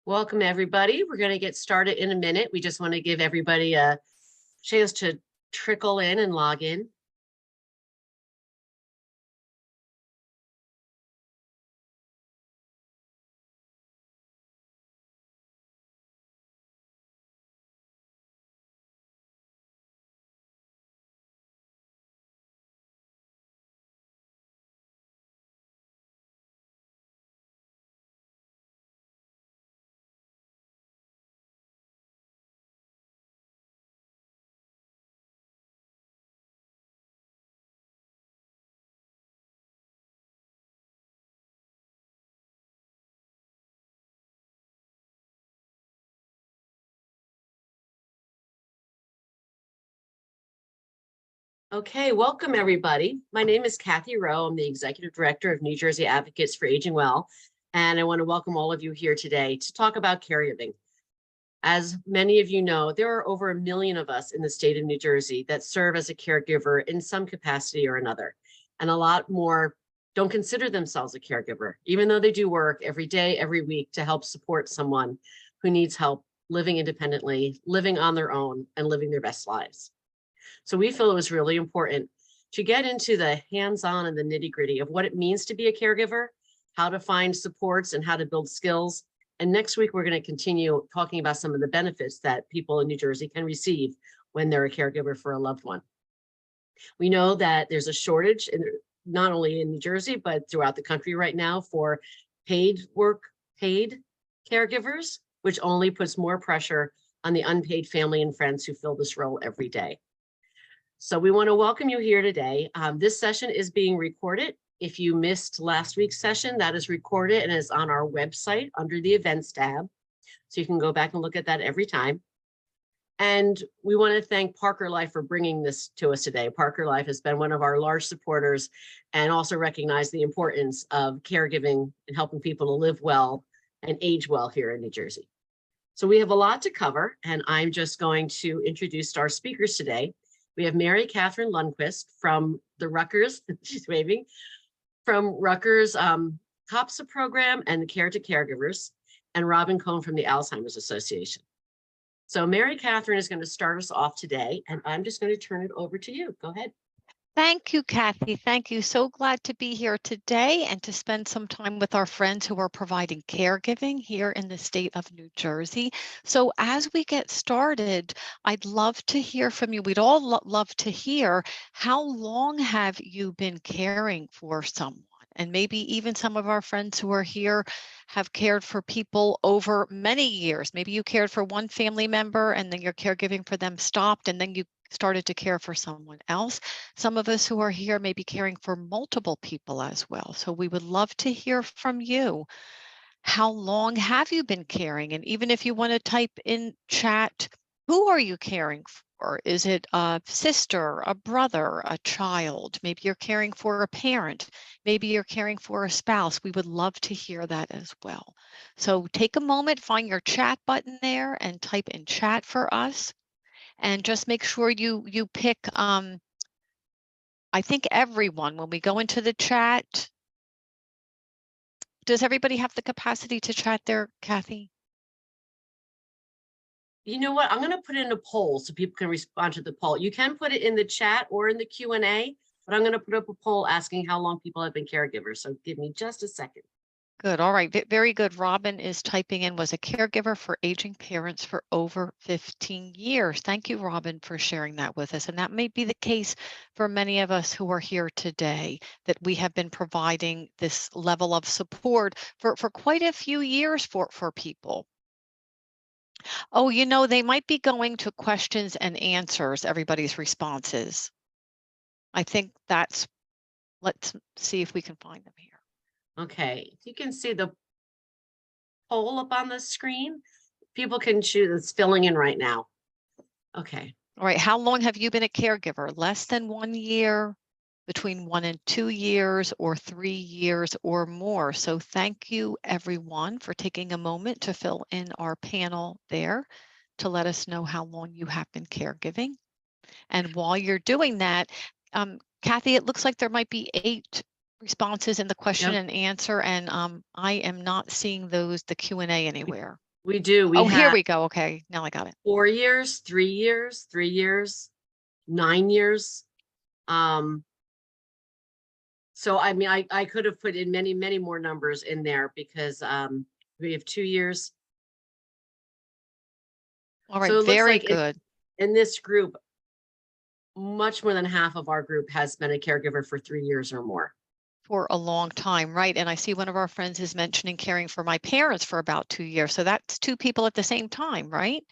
Welcome, everybody. We're going to get started in a minute. We just want to give everybody a chance to trickle in and log in. Okay, welcome everybody. My name is Kathy Rowe. I'm the Executive Director of New Jersey Advocates for Aging Well, and I want to welcome all of you here today to talk about caregiving. As many of you know, there are over 1 million of us in the state of New Jersey that serve as a caregiver in some capacity or another, and a lot more don't consider themselves a caregiver, even though they do work every day, every week to help support someone who needs help living independently, living on their own, and living their best lives. So we feel it was really important to get into the hands-on and the nitty-gritty of what it means to be a caregiver, how to find supports and how to build skills. And next week, we're going to continue talking about some of the benefits that people in New Jersey can receive when they're a caregiver for a loved one. We know that there's a shortage not only in New Jersey, but throughout the country right now for paid caregivers, which only puts more pressure on the unpaid family and friends who fill this role every day. So we want to welcome you here today. This session is being recorded. If you missed last week's session, that is recorded and is on our website under the events tab. So you can go back and look at that every time. And we want to thank Parker Life for bringing this to us today. Parker Life has been one of our large supporters and also recognize the importance of caregiving and helping people to live well and age well here in New Jersey. So we have a lot to cover, and I'm just going to introduce our speakers today. We have Mary Catherine Lundquist from the Rutgers, she's waving, from Rutgers COPSA program and the Care to Caregivers, and Robin Cohn from the Alzheimer's Association. So Mary Catherine is going to start us off today, and I'm just going to turn it over to you. Go ahead. Thank you, Kathy. Thank you. So glad to be here today and to spend some time with our friends who are providing caregiving here in the state of New Jersey. So as we get started, I'd love to hear from you. We'd all love to hear, how long have you been caring for someone? And maybe even some of our friends who are here have cared for people over many years. Maybe you cared for one family member and then your caregiving for them stopped and then you started to care for someone else. Some of us who are here may be caring for multiple people as well. So we would love to hear from you. How long have you been caring? And even if you want to type in chat, who are you caring for? Is it a sister, a brother, a child? Maybe you're caring for a parent. Maybe you're caring for a spouse. We would love to hear that as well. So take a moment, find your chat button there and type in chat for us. And just make sure you pick, I think everyone, when we go into the chat, does everybody have the capacity to chat there, Kathy? You know what? I'm going to put in a poll so people can respond to the poll. You can put it in the chat or in the Q&A, but I'm going to put up a poll asking how long people have been caregivers. So give me just a second. Good. All right. Very good. Robin is typing in, was a caregiver for aging parents for over 15 years. Thank you, Robin, for sharing that with us. And that may be the case for many of us who are here today, that we have been providing this level of support for quite a few years for people. Oh, they might be going to questions and answers, everybody's responses. I think let's see if we can find them here. Okay, if you can see the poll up on the screen, people can choose. It's filling in right now. Okay. All right. How long have you been a caregiver? Less than 1 year, between 1 and 2 years, or 3 years or more. So thank you, everyone, for taking a moment to fill in our panel there to let us know how long you have been caregiving. And while you're doing that, Kathy, it looks like there might be 8 responses in the question and answer, and I am not seeing the Q&A anywhere. We do. We Oh, here have we go. Okay, now I got it. 4 years, 3 years, 3 years, 9 years. Um, so I mean, I could have put in many, many more numbers in there because we have 2 years. All right, So it looks very like good. in this group, much more than half of our group has been a caregiver for 3 years or more. For a long time, right? And I see one of our friends is mentioning caring for my parents for about 2 years. So that's two people at the same time, right?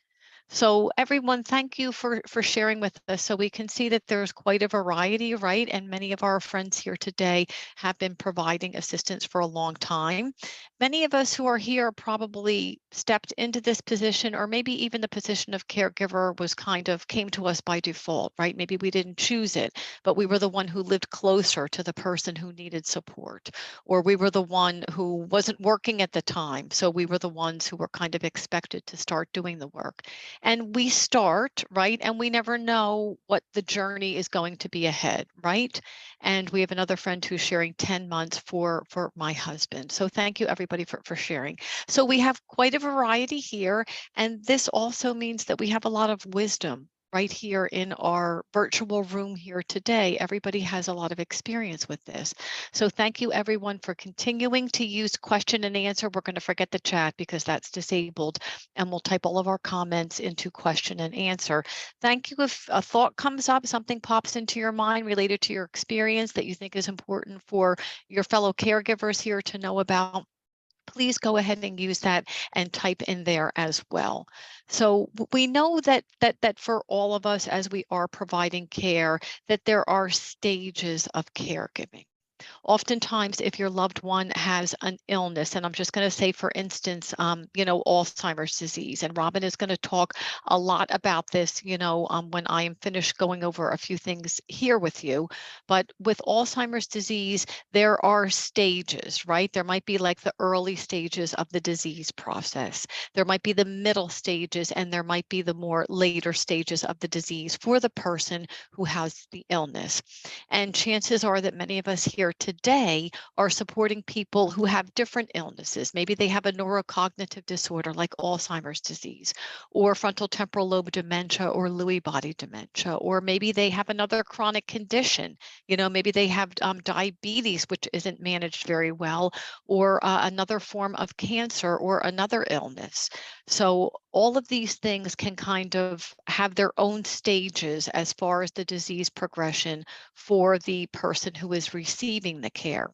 So everyone, thank you for sharing with us. So we can see that there's quite a variety, right? And many of our friends here today have been providing assistance for a long time. Many of us who are here probably stepped into this position, or maybe even the position of caregiver was kind of came to us by default, right? Maybe we didn't choose it, but we were the one who lived closer to the person who needed support, or we were the one who wasn't working at the time. So we were the ones who were kind of expected to start doing the work. And we start, right? And we never know what the journey is going to be ahead, right? And we have another friend who's sharing 10 months for my husband. So thank you everybody for sharing. So we have quite a variety here. And this also means that we have a lot of wisdom right here in our virtual room here today. Everybody has a lot of experience with this. So thank you everyone for continuing to use question and answer. We're going to forget the chat because that's disabled, and we'll type all of our comments into question and answer. Thank you. If a thought comes up, something pops into your mind related to your experience that you think is important for your fellow caregivers here to know about, please go ahead and use that and type in there as well. So we know that for all of us, as we are providing care, that there are stages of caregiving. Oftentimes, if your loved one has an illness, and I'm just going to say, for instance, Alzheimer's disease, and Robin is going to talk a lot about this, when I am finished going over a few things here with you. But with Alzheimer's disease, there are stages, right? There might be like the early stages of the disease process. There might be the middle stages, and there might be the more later stages of the disease for the person who has the illness. And chances are that many of us here today are supporting people who have different illnesses. Maybe they have a neurocognitive disorder like Alzheimer's disease, or frontal temporal lobe dementia, or Lewy body dementia, or maybe they have another chronic condition. Maybe they have diabetes, which isn't managed very well, or another form of cancer, or another illness. So all of these things can kind of have their own stages as far as the disease progression for the person who is receiving the care.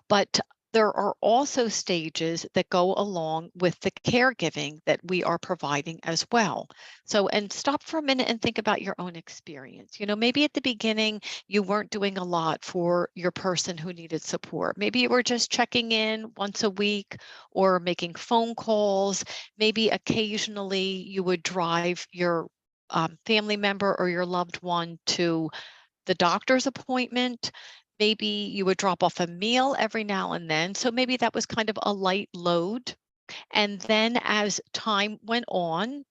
But there are also stages that go along with the caregiving that we are providing as well. So, and stop for a minute and think about your own experience. Maybe at the beginning, you weren't doing a lot for your person who needed support. Maybe you were just checking in once a week or making phone calls. Maybe occasionally you would drive your family member or your loved one to the doctor's appointment. Maybe you would drop off a meal every now and then. So maybe that was kind of a light load. And then as time went on,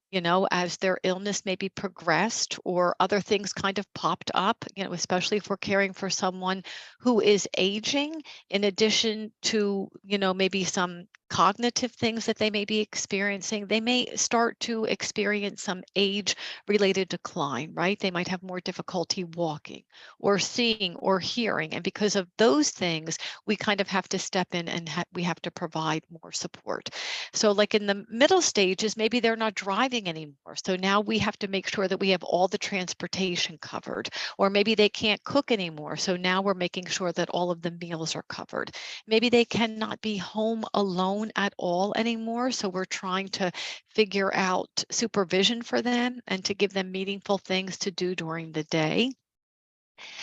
as their illness maybe progressed or other things kind of popped up, especially if we're caring for someone who is aging, in addition to, maybe some cognitive things that they may be experiencing, they may start to experience some age related decline, right? They might have more difficulty walking or seeing or hearing. And because of those things, we kind of have to step in and we have to provide more support. So like in the middle stages, maybe they're not driving anymore. So now we have to make sure that we have all the transportation covered, or maybe they can't cook anymore. So now we're making sure that all of the meals are covered. Maybe they cannot be home alone at all anymore. So we're trying to figure out supervision for them and to give them meaningful things to do during the day.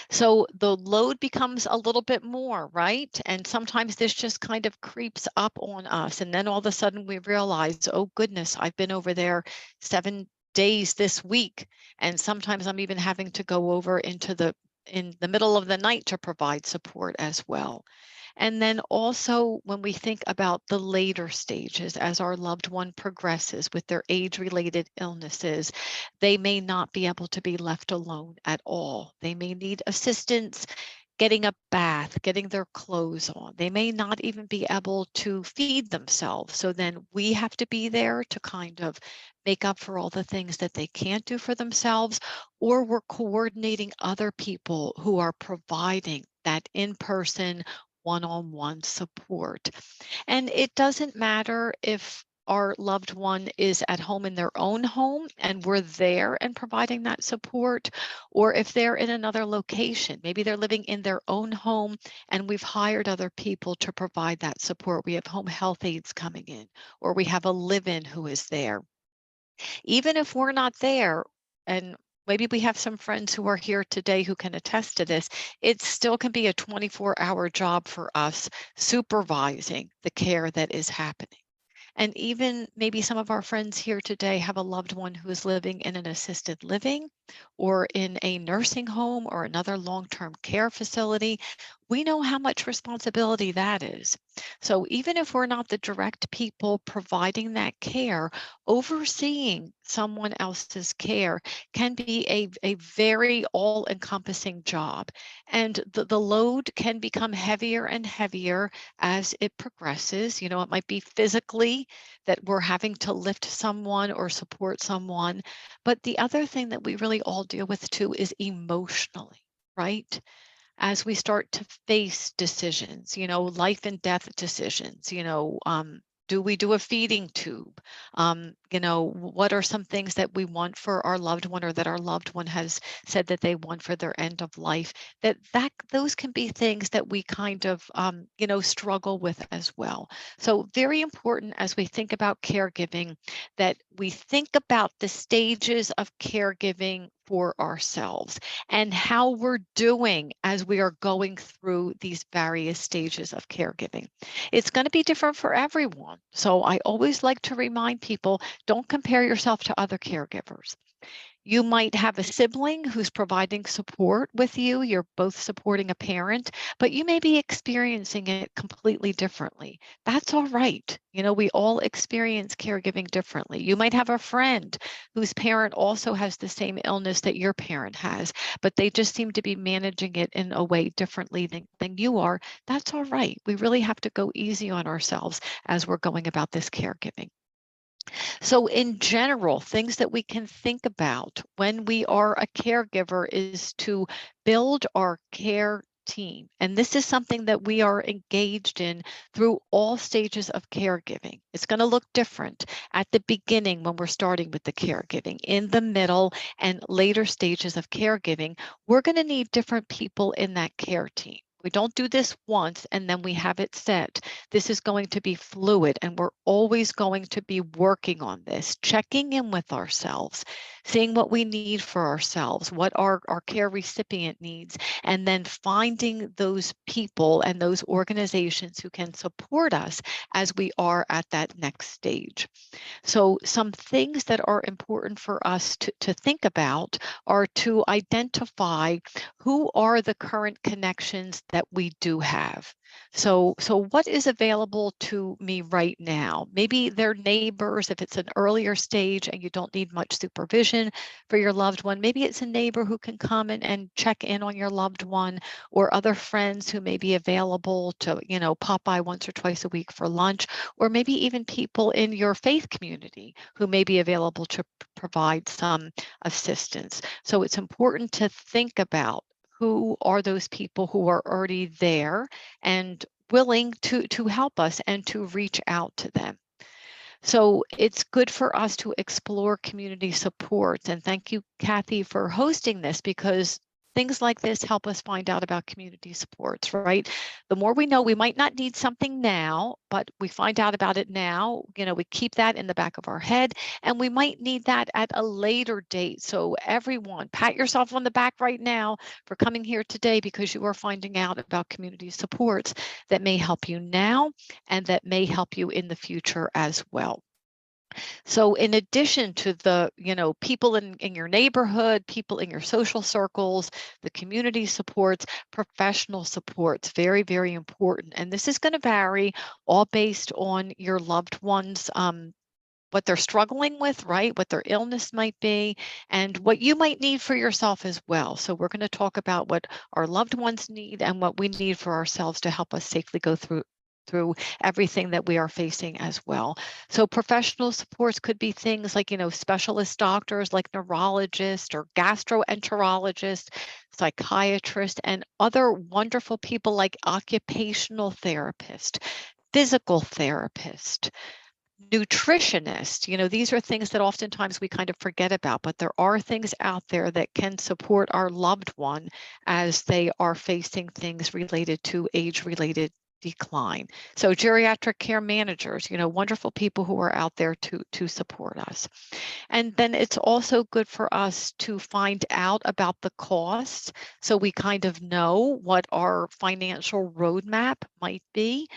So the load becomes a little bit more, right? And sometimes this just kind of creeps up on us. And then all of a sudden we realize, oh goodness, I've been over there 7 days this week. And sometimes I'm even having to go over in the middle of the night to provide support as well. And then also when we think about the later stages, as our loved one progresses with their age-related illnesses, they may not be able to be left alone at all. They may need assistance getting a bath, getting their clothes on. They may not even be able to feed themselves. So then we have to be there to kind of make up for all the things that they can't do for themselves, or we're coordinating other people who are providing that in-person one-on-one support. And it doesn't matter if our loved one is at home in their own home and we're there and providing that support, or if they're in another location. Maybe they're living in their own home and we've hired other people to provide that support. We have home health aides coming in, or we have a live-in who is there. Even if we're not there, and maybe we have some friends who are here today who can attest to this, it still can be a 24-hour job for us supervising the care that is happening. And even maybe some of our friends here today have a loved one who is living in an assisted living or in a nursing home or another long-term care facility. We know how much responsibility that is. So even if we're not the direct people providing that care, overseeing someone else's care can be a very all-encompassing job. And the load can become heavier and heavier as it progresses. You know, it might be physically that we're having to lift someone or support someone. But the other thing that we really all deal with too is emotionally, right? As we start to face decisions, you know, life and death decisions, do we do a feeding tube? What are some things that we want for our loved one, or that our loved one has said that they want for their end of life? Those can be things that we kind of, struggle with as well. So very important as we think about caregiving, that we think about the stages of caregiving for ourselves and how we're doing as we are going through these various stages of caregiving. It's going to be different for everyone. So I always like to remind people, don't compare yourself to other caregivers. You might have a sibling who's providing support with you. You're both supporting a parent, but you may be experiencing it completely differently. That's all right. You know, we all experience caregiving differently. You might have a friend whose parent also has the same illness that your parent has, but they just seem to be managing it in a way differently than you are. That's all right. We really have to go easy on ourselves as we're going about this caregiving. So in general, things that we can think about when we are a caregiver is to build our care team. And this is something that we are engaged in through all stages of caregiving. It's going to look different at the beginning when we're starting with the caregiving, in the middle and later stages of caregiving. We're going to need different people in that care team. We don't do this once and then we have it set. This is going to be fluid, and we're always going to be working on this, checking in with ourselves, seeing what we need for ourselves, what our care recipient needs, and then finding those people and those organizations who can support us as we are at that next stage. So some things that are important for us to think about are to identify who are the current connections that we do have. So what is available to me right now? Maybe they're neighbors if it's an earlier stage and you don't need much supervision for your loved one. Maybe it's a neighbor who can come and check in on your loved one, or other friends who may be available to, pop by once or twice a week for lunch, or maybe even people in your faith community who may be available to provide some assistance. So it's important to think about who are those people who are already there and willing to help us and to reach out to them. So it's good for us to explore community supports. And thank you, Kathy, for hosting this, because things like this help us find out about community supports, right? The more we know, we might not need something now, but we find out about it now. We keep that in the back of our head, and we might need that at a later date. So everyone, pat yourself on the back right now for coming here today, because you are finding out about community supports that may help you now and that may help you in the future as well. So in addition to the, people in your neighborhood, people in your social circles, the community supports, professional supports, very, very important. And this is going to vary all based on your loved one's what they're struggling with, right? What their illness might be, and what you might need for yourself as well. So we're going to talk about what our loved ones need and what we need for ourselves to help us safely go through everything that we are facing as well. So professional supports could be things like, specialist doctors like neurologists or gastroenterologists, psychiatrists, and other wonderful people like occupational therapists, physical therapist, nutritionist. These are things that oftentimes we kind of forget about, but there are things out there that can support our loved one as they are facing things related to age-related decline. So geriatric care managers, wonderful people who are out there to support us. And then it's also good for us to find out about the costs, so we kind of know what our financial roadmap might be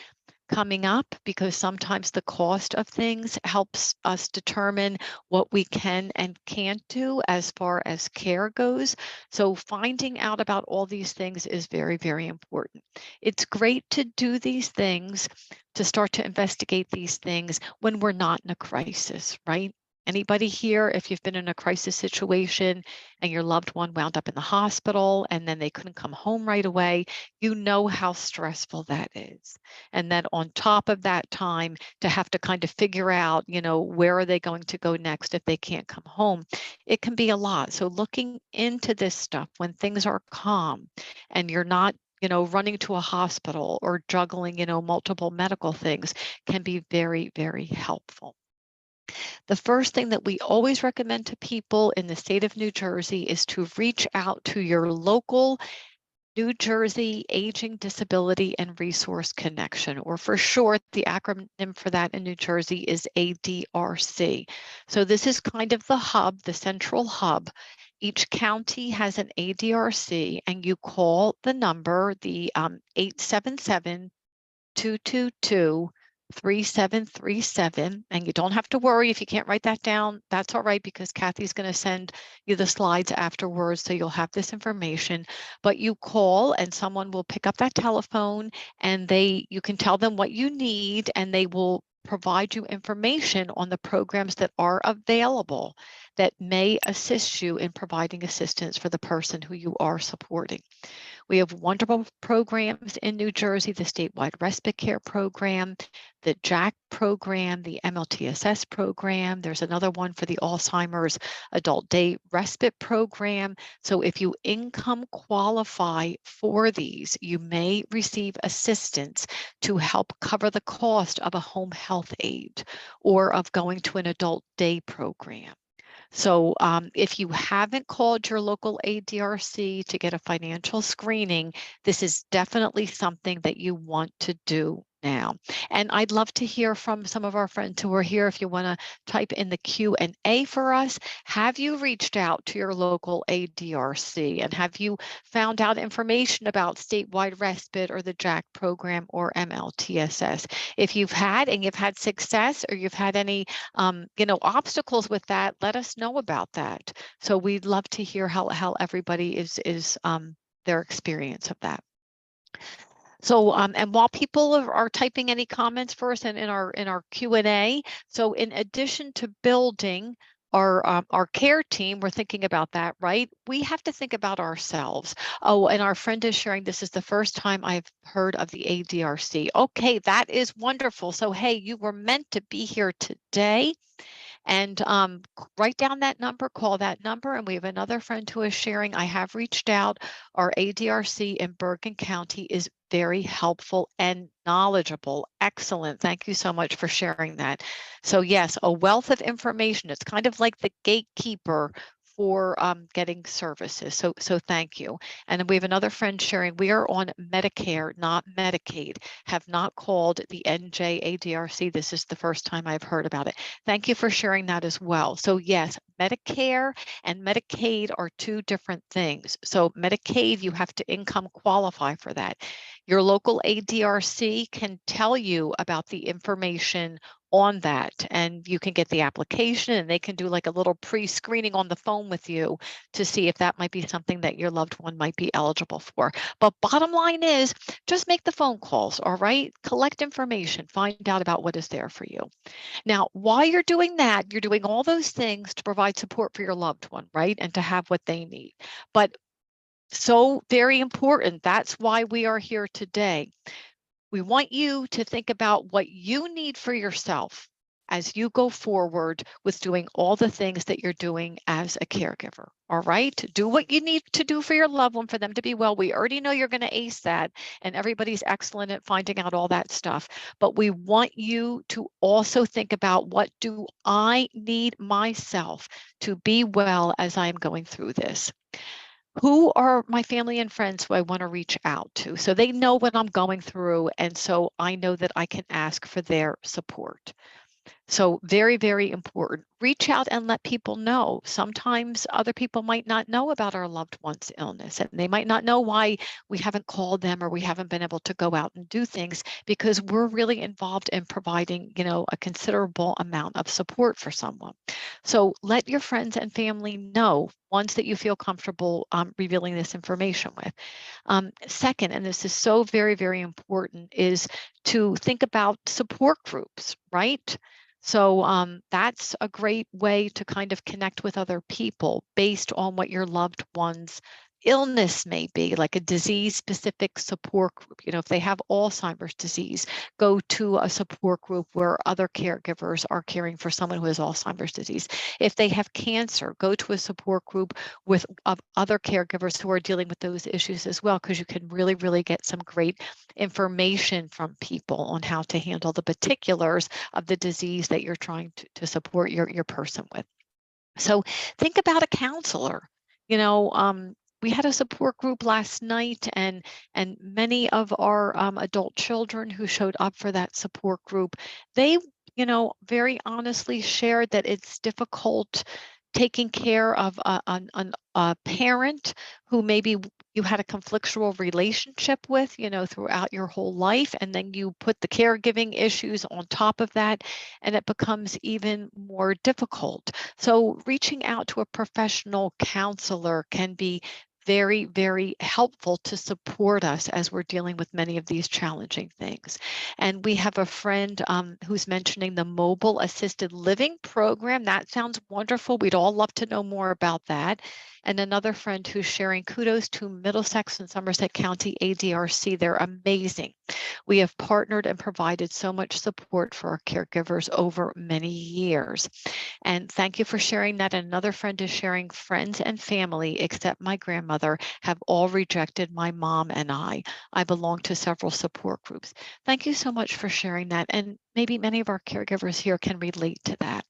coming up, because sometimes the cost of things helps us determine what we can and can't do as far as care goes. So finding out about all these things is very, very important. It's great to do these things, to start to investigate these things when we're not in a crisis, right? Anybody here, if you've been in a crisis situation and your loved one wound up in the hospital and then they couldn't come home right away, you know how stressful that is. And then on top of that time, to have to kind of figure out, where are they going to go next if they can't come home, it can be a lot. So looking into this stuff when things are calm and you're not running to a hospital or juggling, multiple medical things can be very, very helpful. The first thing that we always recommend to people in the state of New Jersey is to reach out to your local New Jersey Aging, Disability, and Resource Connection, or for short, the acronym for that in New Jersey is ADRC. So this is kind of the hub, the central hub. Each county has an ADRC, and you call the number, the 877-222-3737. And you don't have to worry if you can't write that down. That's all right, because Kathy's going to send you the slides afterwards, so you'll have this information. But you call and someone will pick up that telephone, and you can tell them what you need, and they will provide you information on the programs that are available that may assist you in providing assistance for the person who you are supporting. We have wonderful programs in New Jersey, the statewide respite care program, the JAAC program, the MLTSS program. There's another one for the Alzheimer's adult day respite program. So if you income qualify for these, you may receive assistance to help cover the cost of a home health aide or of going to an adult day program. So if you haven't called your local ADRC to get a financial screening, this is definitely something that you want to do now. And I'd love to hear from some of our friends who are here. If you want to type in the Q&A for us, have you reached out to your local ADRC, and have you found out information about statewide respite or the JAAC program or MLTSS? If you've had success, or you've had any obstacles with that, let us know about that. So we'd love to hear how everybody is their experience of that. So and while people are typing any comments for us and in our Q&A, so in addition to building our care team, we're thinking about that, right? We have to think about ourselves. Oh, and our friend is sharing, this is the first time I've heard of the ADRC. Okay, that is wonderful. So hey, you were meant to be here today. And write down that number, call that number. And we have another friend who is sharing, I have reached out. Our ADRC in Bergen County is very helpful and knowledgeable. Excellent. Thank you so much for sharing that. So yes, a wealth of information. It's kind of like the gatekeeper for getting services. So thank you. And then we have another friend sharing, we are on Medicare, not Medicaid, have not called the NJAAW. This is the first time I've heard about it. Thank you for sharing that as well. So yes, Medicare and Medicaid are two different things. So Medicaid, you have to income qualify for that. Your local ADRC can tell you about the information on that, and you can get the application, and they can do like a little pre-screening on the phone with you to see if that might be something that your loved one might be eligible for. But bottom line is, just make the phone calls, all right? Collect information, find out about what is there for you. Now, while you're doing that, you're doing all those things to provide support for your loved one, right? And to have what they need. But so very important. That's why we are here today. We want you to think about what you need for yourself as you go forward with doing all the things that you're doing as a caregiver. All right. Do what you need to do for your loved one, for them to be well. We already know you're going to ace that, and everybody's excellent at finding out all that stuff. But we want you to also think about, what do I need myself to be well as I'm going through this? Who are my family and friends who I want to reach out to, so they know what I'm going through, and so I know that I can ask for their support? So very, very important. Reach out and let people know. Sometimes other people might not know about our loved one's illness, and they might not know why we haven't called them or we haven't been able to go out and do things, because we're really involved in providing, a considerable amount of support for someone. So let your friends and family know, ones that you feel comfortable revealing this information with. Second, and this is so very, very important, is to think about support groups, right? So that's a great way to kind of connect with other people based on what your loved one's illness may be, like a disease-specific support group. If they have Alzheimer's disease, go to a support group where other caregivers are caring for someone who has Alzheimer's disease. If they have cancer, go to a support group with other caregivers who are dealing with those issues as well, because you can really, really get some great information from people on how to handle the particulars of the disease that you're trying to support your person with. So think about a counselor. We had a support group last night, and many of our adult children who showed up for that support group, they very honestly shared that it's difficult taking care of a parent who maybe you had a conflictual relationship with, throughout your whole life, and then you put the caregiving issues on top of that, and it becomes even more difficult. So reaching out to a professional counselor can be very, very helpful to support us as we're dealing with many of these challenging things. And we have a friend who's mentioning the mobile assisted living program. That sounds wonderful. We'd all love to know more about that. And another friend who's sharing kudos to Middlesex and Somerset County ADRC. They're amazing. We have partnered and provided so much support for our caregivers over many years. And thank you for sharing that. Another friend is sharing, friends and family, except my grandmother, have all rejected my mom and I. I belong to several support groups. Thank you so much for sharing that. And maybe many of our caregivers here can relate to that.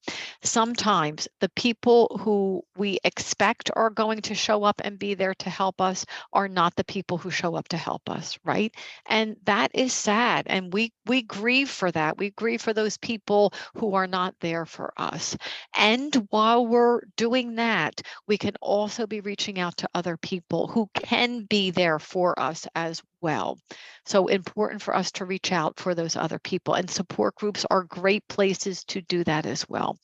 Sometimes the people who we expect are going to show up and be there to help us are not the people who show up to help us, right? And that is sad. And we grieve for that. We grieve for those people who are not there for us. And while we're doing that, we can also be reaching out to other people who can be there for us as well. So important for us to reach out for those other people, and support groups are great places to do that as well.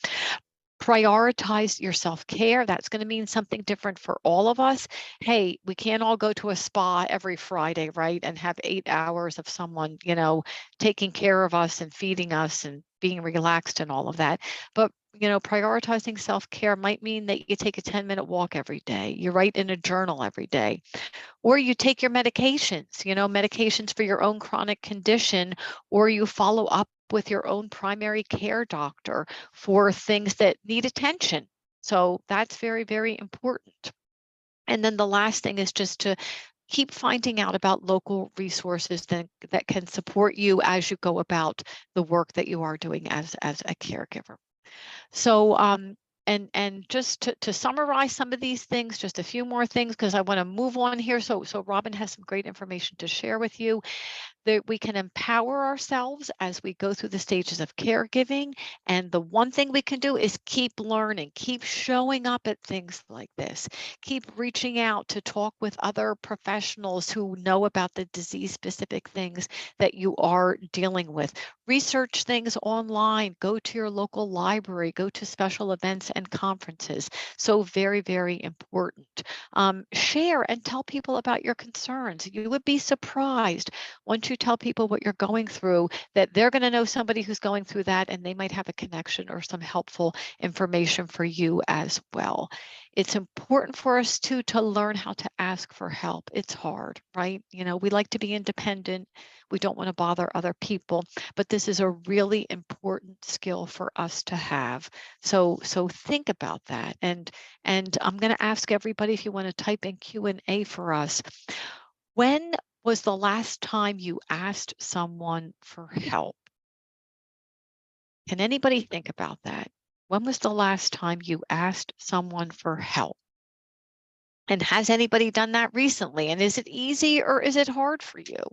Prioritize your self-care. That's going to mean something different for all of us. Hey, we can't all go to a spa every Friday, right? And have 8 hours of someone, taking care of us and feeding us and being relaxed and all of that. But prioritizing self-care might mean that you take a 10-minute walk every day. You write in a journal every day, or you take your medications, medications for your own chronic condition, or you follow up with your own primary care doctor for things that need attention. So that's very, very important. And then the last thing is just to keep finding out about local resources that can support you as you go about the work that you are doing as a caregiver. So and just to summarize some of these things, just a few more things, because I want to move on here. So Robin has some great information to share with you. That we can empower ourselves as we go through the stages of caregiving. And the one thing we can do is keep learning, keep showing up at things like this, keep reaching out to talk with other professionals who know about the disease-specific things that you are dealing with. Research things online, go to your local library, go to special events and conferences. So very, very important. Share and tell people about your concerns. You would be surprised once you tell people what you're going through, that they're going to know somebody who's going through that, and they might have a connection or some helpful information for you as well. It's important for us to learn how to ask for help. It's hard, right? You know, we like to be independent. We don't want to bother other people, but this is a really important skill for us to have. So think about that. And I'm going to ask everybody, if you want to type in Q&A for us, when was the last time you asked someone for help? Can anybody think about that? When was the last time you asked someone for help? And has anybody done that recently? And is it easy or is it hard for you?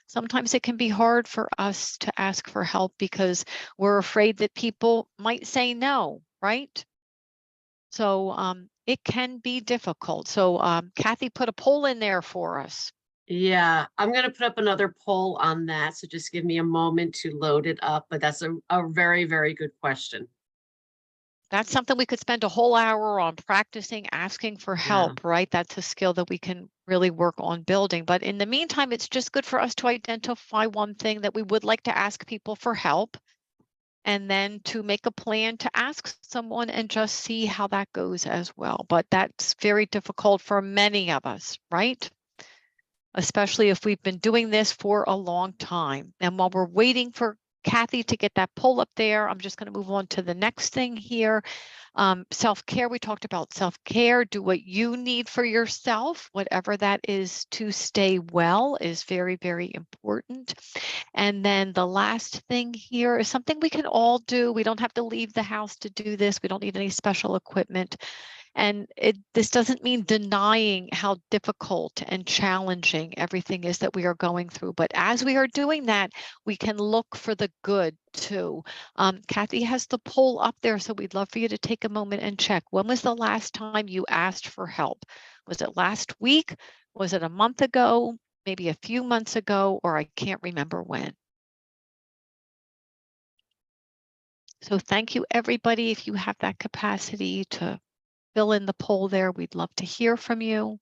Sometimes it can be hard for us to ask for help because we're afraid that people might say no, right? So it can be difficult. So Kathy put a poll in there for us. Yeah, I'm going to put up another poll on that. So just give me a moment to load it up. But that's a very, very good question. That's something we could spend a whole hour on, practicing asking for Yeah. help, right? That's a skill that we can really work on building. But in the meantime, it's just good for us to identify one thing that we would like to ask people for help, and then to make a plan to ask someone and just see how that goes as well. But that's very difficult for many of us, right? Especially if we've been doing this for a long time. And while we're waiting for Kathy to get that poll up there, I'm just going to move on to the next thing here. Self-care, we talked about self-care. Do what you need for yourself, whatever that is, to stay well is very, very important. And then the last thing here is something we can all do. We don't have to leave the house to do this. We don't need any special equipment. And this doesn't mean denying how difficult and challenging everything is that we are going through. But as we are doing that, we can look for the good too. Kathy has the poll up there, so we'd love for you to take a moment and check. When was the last time you asked for help? Was it last week? Was it a month ago? Maybe a few months ago, or I can't remember when. So thank you, everybody. If you have that capacity to fill in the poll there, we'd love to hear from you.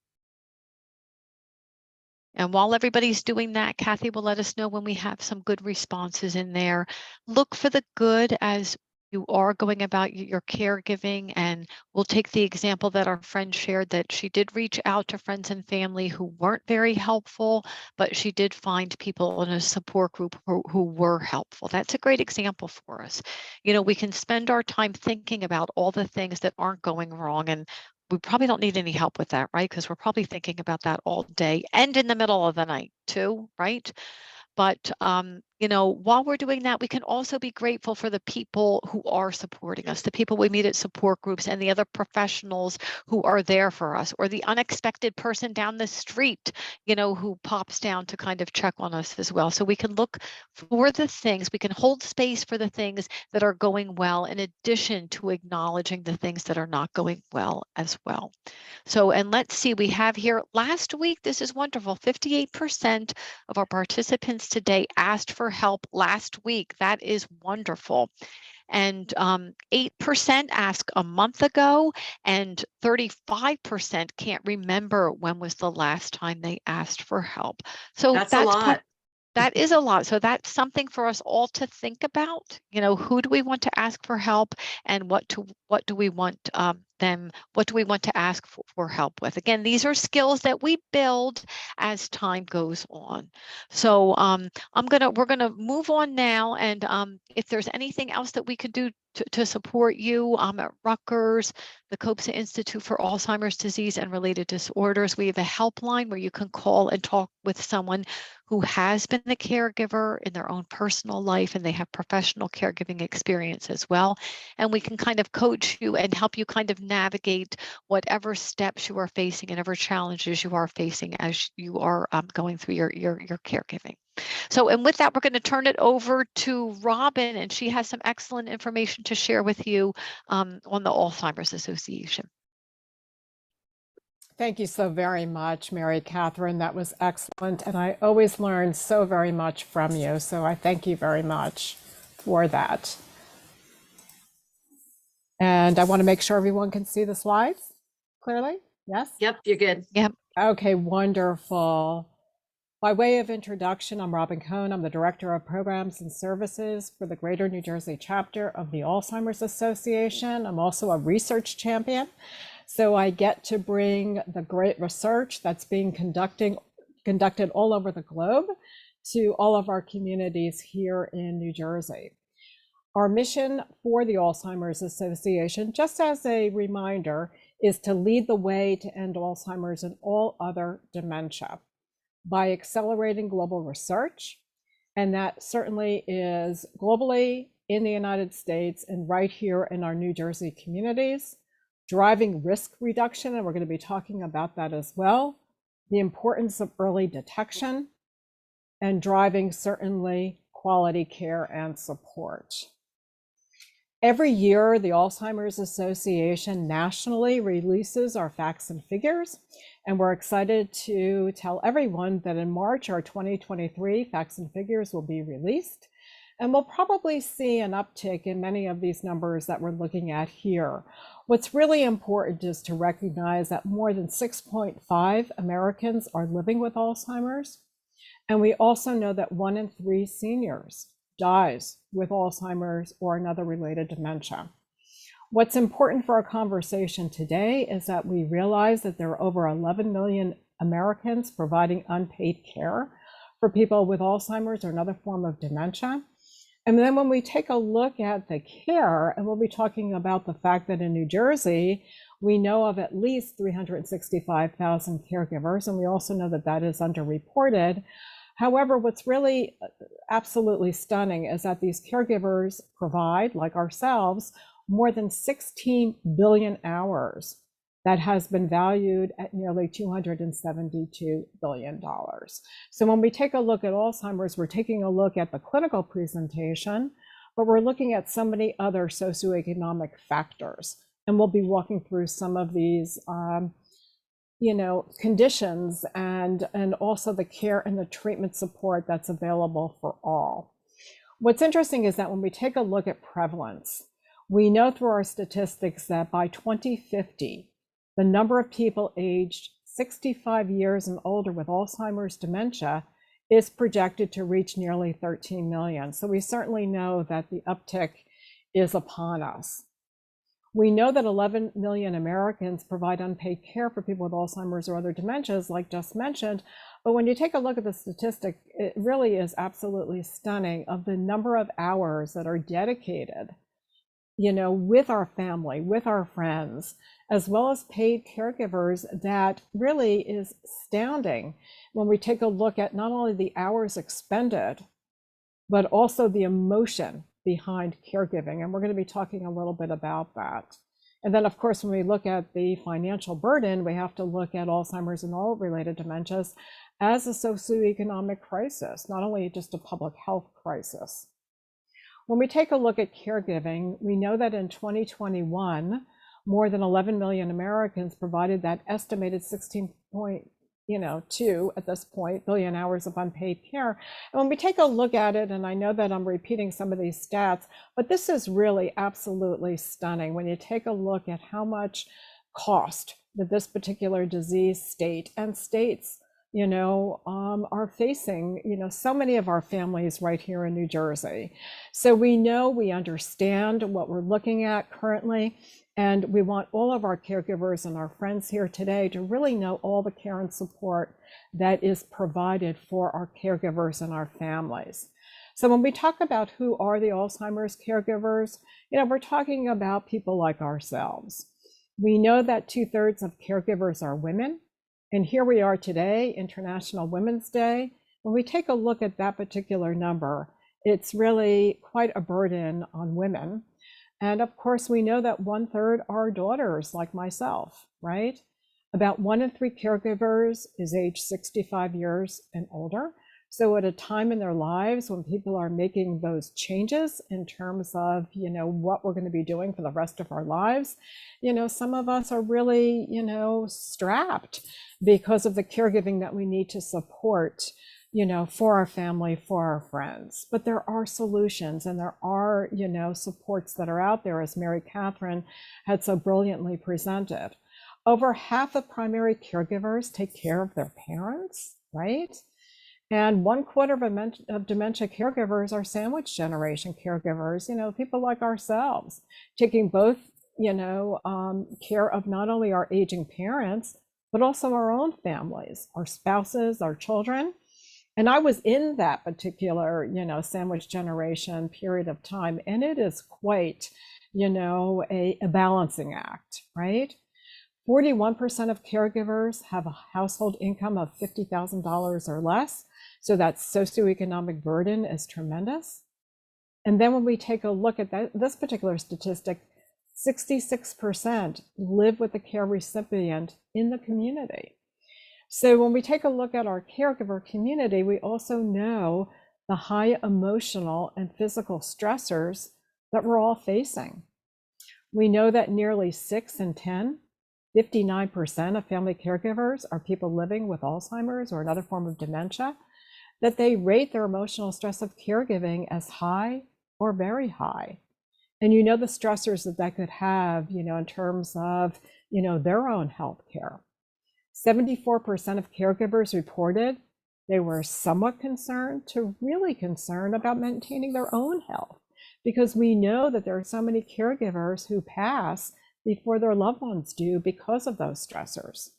And while everybody's doing that, Kathy will let us know when we have some good responses in there. Look for the good as you are going about your caregiving. And we'll take the example that our friend shared, that she did reach out to friends and family who weren't very helpful, but she did find people in a support group who were helpful. That's a great example for us. You know, we can spend our time thinking about all the things that aren't going wrong, and we probably don't need any help with that, right? Because we're probably thinking about that all day and in the middle of the night too, right? But, you know, while we're doing that, we can also be grateful for the people who are supporting us, the people we meet at support groups and the other professionals who are there for us, or the unexpected person down the street, you know, who pops down to kind of check on us as well. So we can look for the things, we can hold space for the things that are going well, in addition to acknowledging the things that are not going well as well. So, and let's see, we have here last week, this is wonderful, 58% of our participants today asked for help last week. That is wonderful. And 8% asked a month ago, and 35% can't remember when was the last time they asked for help. So That's a lot. that is a lot. So that's something for us all to think about. You know, who do we want to ask for help, and what do we want what do we want to ask for help with? Again, these are skills that we build as time goes on. So we're gonna move on now, and if there's anything else that we could do to support you at Rutgers, the COPSA Institute for Alzheimer's Disease and Related Disorders, we have a helpline where you can call and talk with someone who has been a caregiver in their own personal life, and they have professional caregiving experience as well. And we can kind of coach coach you and help you kind of navigate whatever steps you are facing and whatever challenges you are facing as you are going through your caregiving. So, and with that, we're going to turn it over to Robin, and she has some excellent information to share with you on the Alzheimer's Association. Thank you so very much, Mary Catherine. That was excellent. And I always learn so very much from you. So I thank you very much for that. And I want to make sure everyone can see the slides clearly. Yes? Yep, you're good. Yep. Okay, wonderful. By way of introduction, I'm Robin Cohn. I'm the Director of Programs and Services for the Greater New Jersey chapter of the Alzheimer's Association. I'm also a research champion. So I get to bring the great research that's being conducted all over the globe to all of our communities here in New Jersey. Our mission for the Alzheimer's Association, just as a reminder, is to lead the way to end Alzheimer's and all other dementia by accelerating global research. And that certainly is globally in the United States and right here in our New Jersey communities, driving risk reduction, and we're going to be talking about that as well, the importance of early detection, and driving certainly quality care and support. Every year, the Alzheimer's Association nationally releases our facts and figures, and we're excited to tell everyone that in March, our 2023 facts and figures will be released, and we'll probably see an uptick in many of these numbers that we're looking at here. What's really important is to recognize that more than 6.5 Americans are living with Alzheimer's, and we also know that 1 in 3 seniors dies with Alzheimer's or another related dementia. What's important for our conversation today is that we realize that there are over 11 million Americans providing unpaid care for people with Alzheimer's or another form of dementia. And then when we take a look at the care, and we'll be talking about the fact that in New Jersey, we know of at least 365,000 caregivers, and we also know that that is underreported. However, what's really absolutely stunning is that these caregivers provide, like ourselves, more than 16 billion hours that has been valued at nearly $272 billion. So when we take a look at Alzheimer's, we're taking a look at the clinical presentation, but we're looking at so many other socioeconomic factors. And we'll be walking through some of these conditions and also the care and the treatment support that's available for all. What's interesting is that when we take a look at prevalence, we know through our statistics that by 2050, the number of people aged 65 years and older with Alzheimer's dementia is projected to reach nearly 13 million. So we certainly know that the uptick is upon us. We know that 11 million Americans provide unpaid care for people with Alzheimer's or other dementias, like just mentioned. But when you take a look at the statistic, it really is absolutely stunning of the number of hours that are dedicated, with our family, with our friends, as well as paid caregivers. That really is astounding when we take a look at not only the hours expended, but also the emotion behind caregiving. And we're going to be talking a little bit about that. And then, of course, when we look at the financial burden, we have to look at Alzheimer's and all related dementias as a socioeconomic crisis, not only just a public health crisis. When we take a look at caregiving, we know that in 2021, more than 11 million Americans provided that estimated 16.2 at this point billion hours of unpaid care. And when we take a look at it, and I know that I'm repeating some of these stats, but this is really absolutely stunning when you take a look at how much cost that this particular disease state and states are facing, so many of our families right here in New Jersey. So we understand what we're looking at currently, and we want all of our caregivers and our friends here today to really know all the care and support that is provided for our caregivers and our families. So when we talk about who are the Alzheimer's caregivers, we're talking about people like ourselves. We know that 2/3 of caregivers are women. And here we are today, International Women's Day. When we take a look at that particular number, it's really quite a burden on women. And of course, we know that 1/3 are daughters like myself, right? About 1 in 3 caregivers is age 65 years and older. So at a time in their lives when people are making those changes in terms of, what we're going to be doing for the rest of our lives, some of us are really, strapped because of the caregiving that we need to support, for our family, for our friends. But there are solutions and there are, supports that are out there, as Mary Catherine had so brilliantly presented. Over half of primary caregivers take care of their parents, right? And 1/4 of dementia caregivers are sandwich generation caregivers, people like ourselves, taking both, care of not only our aging parents, but also our own families, our spouses, our children. And I was in that particular, sandwich generation period of time, and it is quite, a balancing act, right? 41% of caregivers have a household income of $50,000 or less. So that socioeconomic burden is tremendous. And then when we take a look at this particular statistic, 66% live with the care recipient in the community. So when we take a look at our caregiver community, we also know the high emotional and physical stressors that we're all facing. We know that nearly 6 in 10, 59% of family caregivers are people living with Alzheimer's or another form of dementia, that they rate their emotional stress of caregiving as high or very high. And the stressors that could have, in terms of, their own health care. 74% of caregivers reported they were somewhat concerned to really concerned about maintaining their own health, because we know that there are so many caregivers who pass before their loved ones do because of those stressors.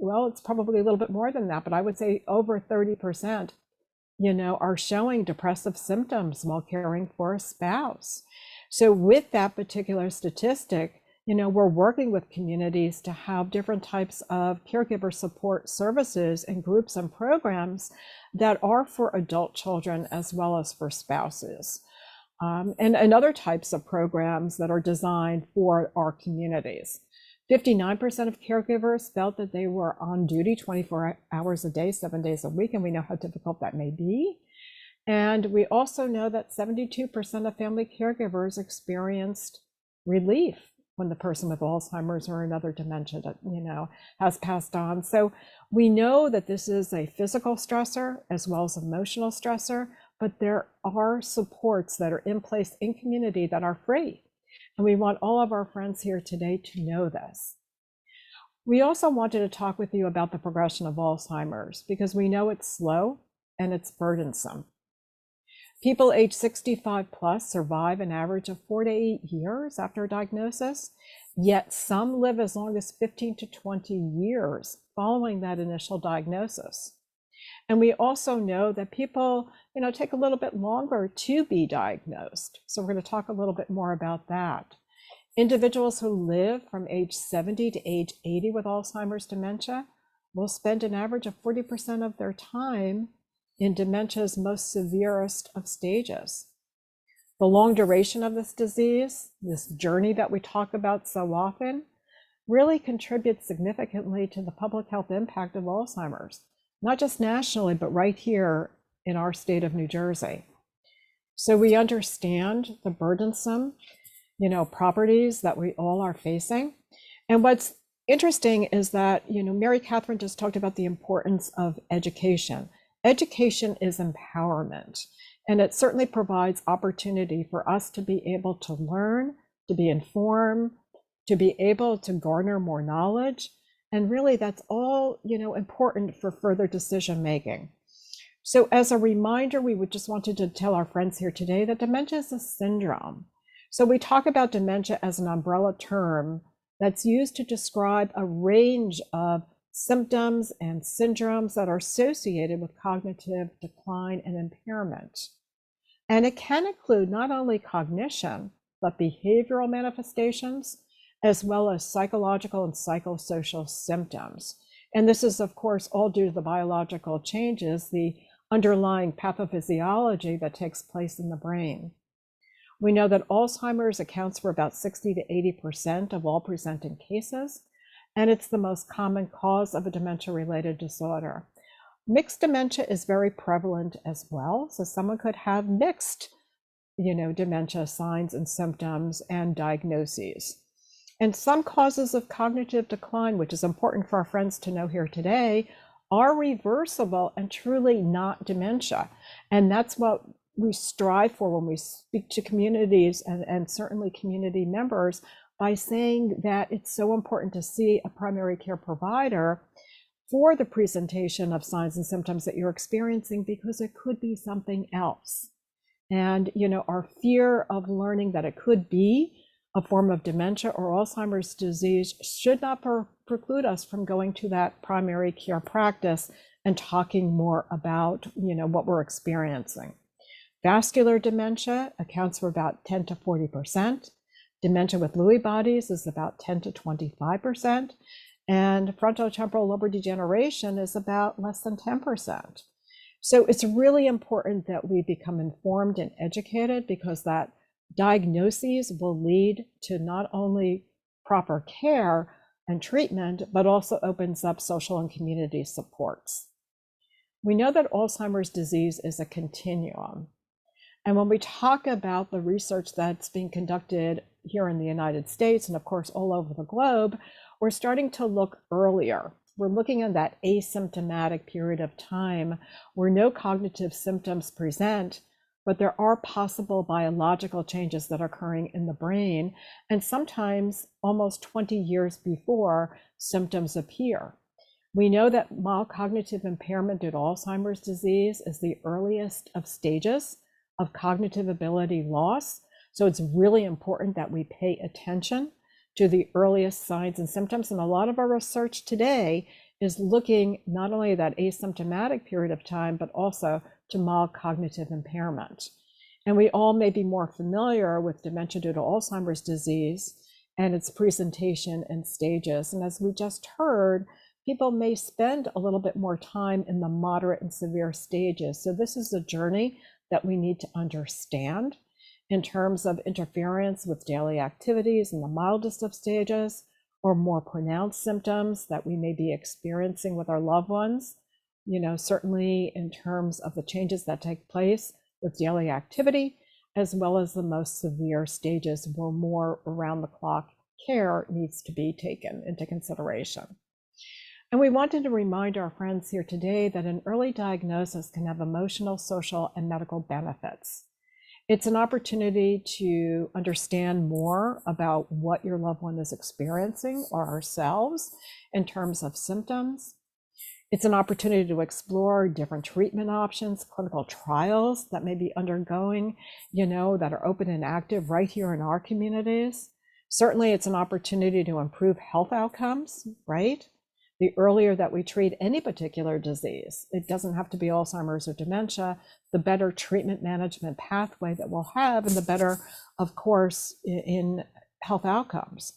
Well, it's probably a little bit more than that, but I would say over 30%, are showing depressive symptoms while caring for a spouse. So with that particular statistic, we're working with communities to have different types of caregiver support services and groups and programs that are for adult children as well as for spouses. And other types of programs that are designed for our communities. 59% of caregivers felt that they were on duty 24 hours a day, 7 days a week, and we know how difficult that may be. And we also know that 72% of family caregivers experienced relief when the person with Alzheimer's or another dementia that, has passed on. So we know that this is a physical stressor as well as emotional stressor, but there are supports that are in place in community that are free. And we want all of our friends here today to know this. We also wanted to talk with you about the progression of Alzheimer's because we know it's slow and it's burdensome. People age 65 plus survive an average of 4 to 8 years after a diagnosis, yet some live as long as 15 to 20 years following that initial diagnosis. And we also know that people, take a little bit longer to be diagnosed. So we're going to talk a little bit more about that. Individuals who live from age 70 to age 80 with Alzheimer's dementia will spend an average of 40% of their time in dementia's most severest of stages. The long duration of this disease, this journey that we talk about so often, really contributes significantly to the public health impact of Alzheimer's, not just nationally, but right here in our state of New Jersey. So we understand the burdensome, properties that we all are facing. And what's interesting is that, Mary Catherine just talked about the importance of education. Education is empowerment, and it certainly provides opportunity for us to be able to learn, to be informed, to be able to garner more knowledge. And really that's all, important for further decision making. So as a reminder, we would just wanted to tell our friends here today that dementia is a syndrome. So we talk about dementia as an umbrella term that's used to describe a range of symptoms and syndromes that are associated with cognitive decline and impairment. And it can include not only cognition, but behavioral manifestations, as well as psychological and psychosocial symptoms. And this is, of course, all due to the biological changes, the underlying pathophysiology that takes place in the brain. We know that Alzheimer's accounts for about 60 to 80% of all presenting cases, and it's the most common cause of a dementia-related disorder. Mixed dementia is very prevalent as well, so someone could have mixed, dementia signs and symptoms and diagnoses. And some causes of cognitive decline, which is important for our friends to know here today, are reversible and truly not dementia. And that's what we strive for when we speak to communities and certainly community members, by saying that it's so important to see a primary care provider for the presentation of signs and symptoms that you're experiencing, because it could be something else. And, our fear of learning that it could be a form of dementia or Alzheimer's disease should not preclude us from going to that primary care practice and talking more about, what we're experiencing. Vascular dementia accounts for about 10 to 40%. Dementia with Lewy bodies is about 10 to 25%. And frontotemporal lobar degeneration is about less than 10%. So it's really important that we become informed and educated, because that diagnoses will lead to not only proper care and treatment, but also opens up social and community supports. We know that Alzheimer's disease is a continuum. And when we talk about the research that's being conducted here in the United States, and of course all over the globe, we're starting to look earlier. We're looking at that asymptomatic period of time where no cognitive symptoms present, but there are possible biological changes that are occurring in the brain, and sometimes almost 20 years before symptoms appear. We know that mild cognitive impairment due to Alzheimer's disease is the earliest of stages of cognitive ability loss. So it's really important that we pay attention to the earliest signs and symptoms. And a lot of our research today is looking not only at that asymptomatic period of time, but also to mild cognitive impairment. And we all may be more familiar with dementia due to Alzheimer's disease and its presentation and stages. And as we just heard, people may spend a little bit more time in the moderate and severe stages. So this is a journey that we need to understand in terms of interference with daily activities in the mildest of stages, or more pronounced symptoms that we may be experiencing with our loved ones, certainly in terms of the changes that take place with daily activity, as well as the most severe stages where more around-the-clock care needs to be taken into consideration. And we wanted to remind our friends here today that an early diagnosis can have emotional, social, and medical benefits. It's an opportunity to understand more about what your loved one is experiencing, or ourselves, in terms of symptoms. It's an opportunity to explore different treatment options, clinical trials that may be undergoing, that are open and active right here in our communities. Certainly, it's an opportunity to improve health outcomes, right? The earlier that we treat any particular disease, it doesn't have to be Alzheimer's or dementia, the better treatment management pathway that we'll have, and the better, of course, in health outcomes.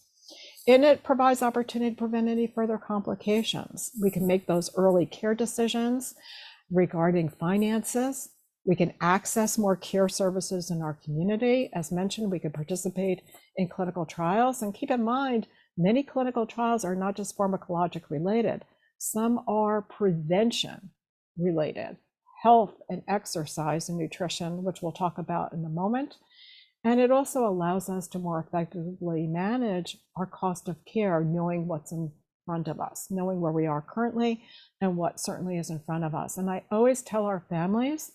And it provides opportunity to prevent any further complications. We can make those early care decisions regarding finances. We can access more care services in our community. As mentioned, we could participate in clinical trials. And keep in mind, many clinical trials are not just pharmacologic related. Some are prevention related, health and exercise and nutrition, which we'll talk about in a moment. And it also allows us to more effectively manage our cost of care, knowing what's in front of us, knowing where we are currently and what certainly is in front of us. And I always tell our families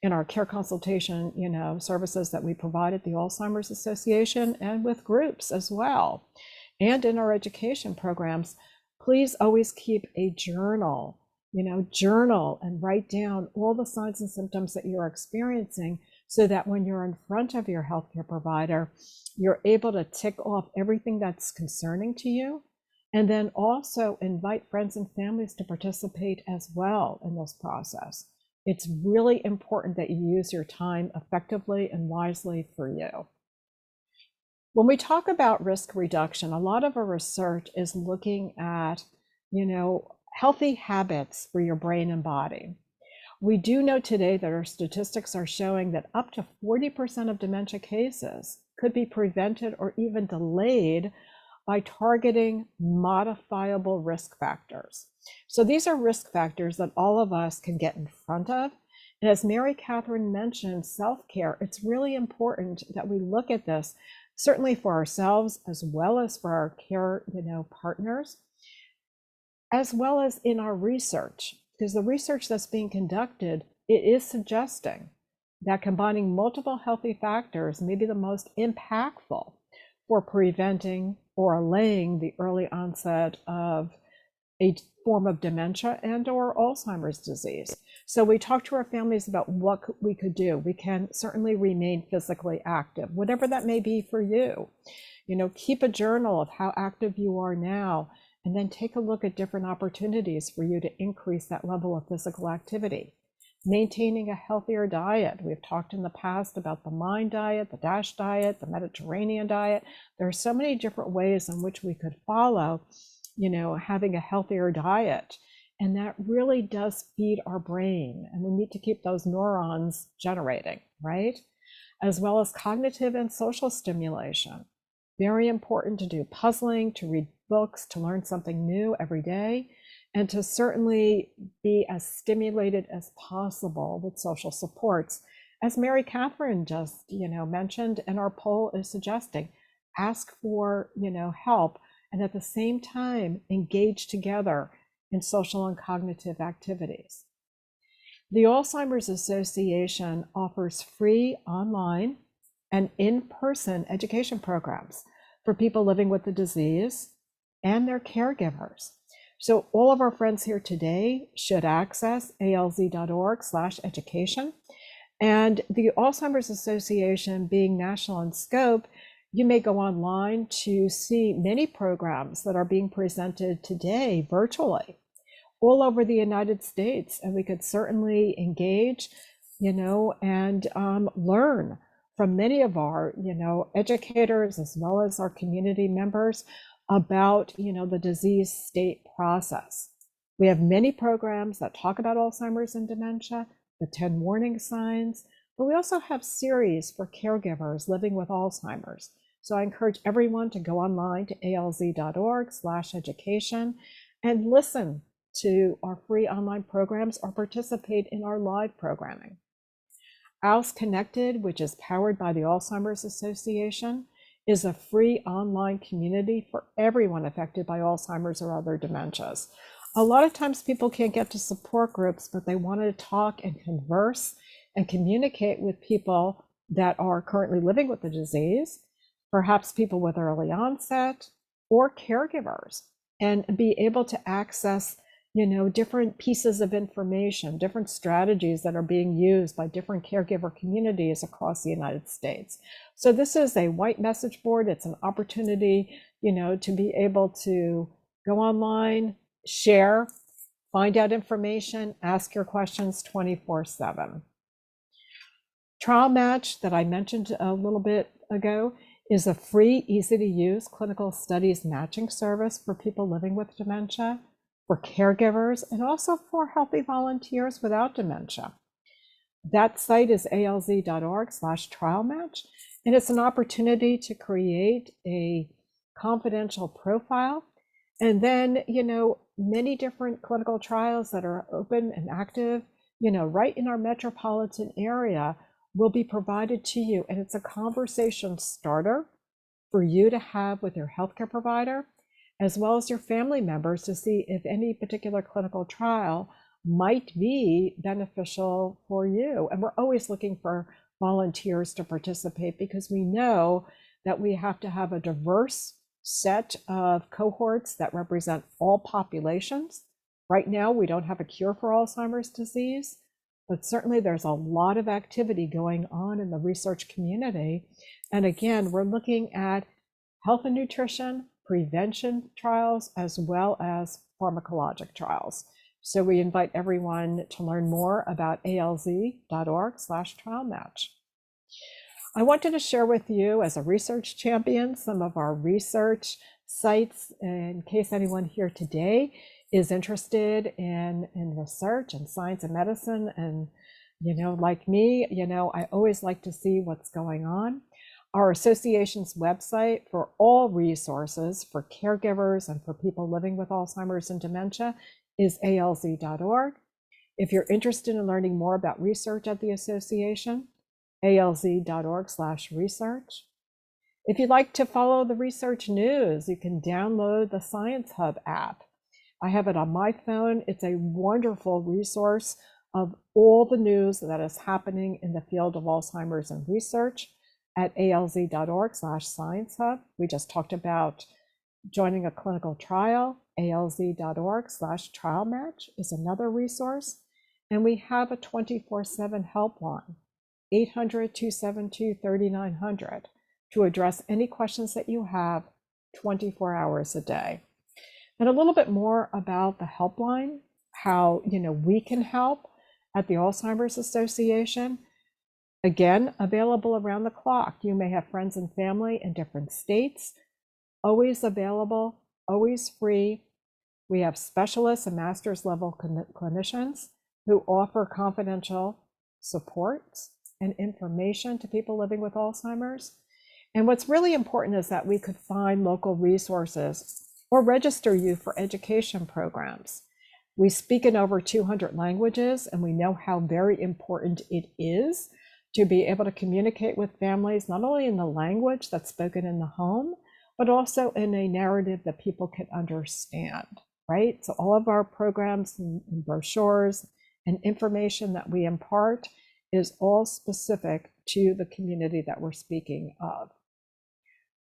in our care consultation, services that we provide at the Alzheimer's Association and with groups as well, and in our education programs, please always keep a journal, journal and write down all the signs and symptoms that you're experiencing, so that when you're in front of your healthcare provider, you're able to tick off everything that's concerning to you, and then also invite friends and families to participate as well in this process. It's really important that you use your time effectively and wisely for you. When we talk about risk reduction, a lot of our research is looking at, healthy habits for your brain and body. We do know today that our statistics are showing that up to 40% of dementia cases could be prevented or even delayed by targeting modifiable risk factors. So these are risk factors that all of us can get in front of. And as Mary Catherine mentioned, self-care, it's really important that we look at this, certainly for ourselves as well as for our care, partners, as well as in our research, because the research that's being conducted, it is suggesting that combining multiple healthy factors may be the most impactful for preventing or allaying the early onset of a form of dementia and or Alzheimer's disease. So we talked to our families about what we could do. We can certainly remain physically active, whatever that may be for you. Keep a journal of how active you are now, and then take a look at different opportunities for you to increase that level of physical activity. Maintaining a healthier diet. We've talked in the past about the MIND diet, the DASH diet, the Mediterranean diet. There are so many different ways in which we could follow, having a healthier diet. And that really does feed our brain. And we need to keep those neurons generating, right? As well as cognitive and social stimulation. Very important to do puzzling, to read books, to learn something new every day, and to certainly be as stimulated as possible with social supports. As Mary Catherine just, mentioned, and our poll is suggesting, ask for, help, and at the same time, engage together in social and cognitive activities. The Alzheimer's Association offers free online and in-person education programs for people living with the disease and their caregivers. So all of our friends here today should access alz.org/education. And the Alzheimer's Association, being national in scope, you may go online to see many programs that are being presented today virtually all over the United States. And we could certainly engage, and learn from many of our, educators as well as our community members about, the disease state process. We have many programs that talk about Alzheimer's and dementia, the 10 warning signs, but we also have series for caregivers living with Alzheimer's. So I encourage everyone to go online to alz.org/education and listen to our free online programs or participate in our live programming. ALS Connected, which is powered by the Alzheimer's Association, is a free online community for everyone affected by Alzheimer's or other dementias. A lot of times people can't get to support groups, but they want to talk and converse and communicate with people that are currently living with the disease, perhaps people with early onset or caregivers, and be able to access different pieces of information, different strategies that are being used by different caregiver communities across the United States. So this is a white message board. It's an opportunity, to be able to go online, share, find out information, ask your questions 24/7. Trial Match that I mentioned a little bit ago is a free, easy to use clinical studies matching service for people living with dementia, for caregivers, and also for healthy volunteers without dementia. That site is alz.org/trialmatch, and it's an opportunity to create a confidential profile. And then, many different clinical trials that are open and active, right in our metropolitan area will be provided to you. And it's a conversation starter for you to have with your healthcare provider, as well as your family members, to see if any particular clinical trial might be beneficial for you. And we're always looking for volunteers to participate, because we know that we have to have a diverse set of cohorts that represent all populations. Right now, we don't have a cure for Alzheimer's disease, but certainly there's a lot of activity going on in the research community. And again, we're looking at health and nutrition, prevention trials, as well as pharmacologic trials. So we invite everyone to learn more about alz.org/trialmatch. I wanted to share with you, as a research champion, some of our research sites in case anyone here today is interested in research and science and medicine, and like me, I always like to see what's going on. Our association's website for all resources for caregivers and for people living with Alzheimer's and dementia is alz.org. If you're interested in learning more about research at the association, alz.org/research. If you'd like to follow the research news, you can download the Science Hub app. I have it on my phone. It's a wonderful resource of all the news that is happening in the field of Alzheimer's and research at alz.org/Science Hub. We just talked about joining a clinical trial. alz.org/trial match is another resource. And we have a 24/7 helpline, 800-272-3900, to address any questions that you have 24 hours a day. And a little bit more about the helpline, how we can help at the Alzheimer's Association. Again, available around the clock. You may have friends and family in different states. Always available, always free. We have specialists and master's level clinicians who offer confidential supports and information to people living with Alzheimer's. And what's really important is that we could find local resources or register you for education programs. We speak in over 200 languages, and we know how very important it is to be able to communicate with families, not only in the language that's spoken in the home, but also in a narrative that people can understand, right? So all of our programs and brochures and information that we impart is all specific to the community that we're speaking of.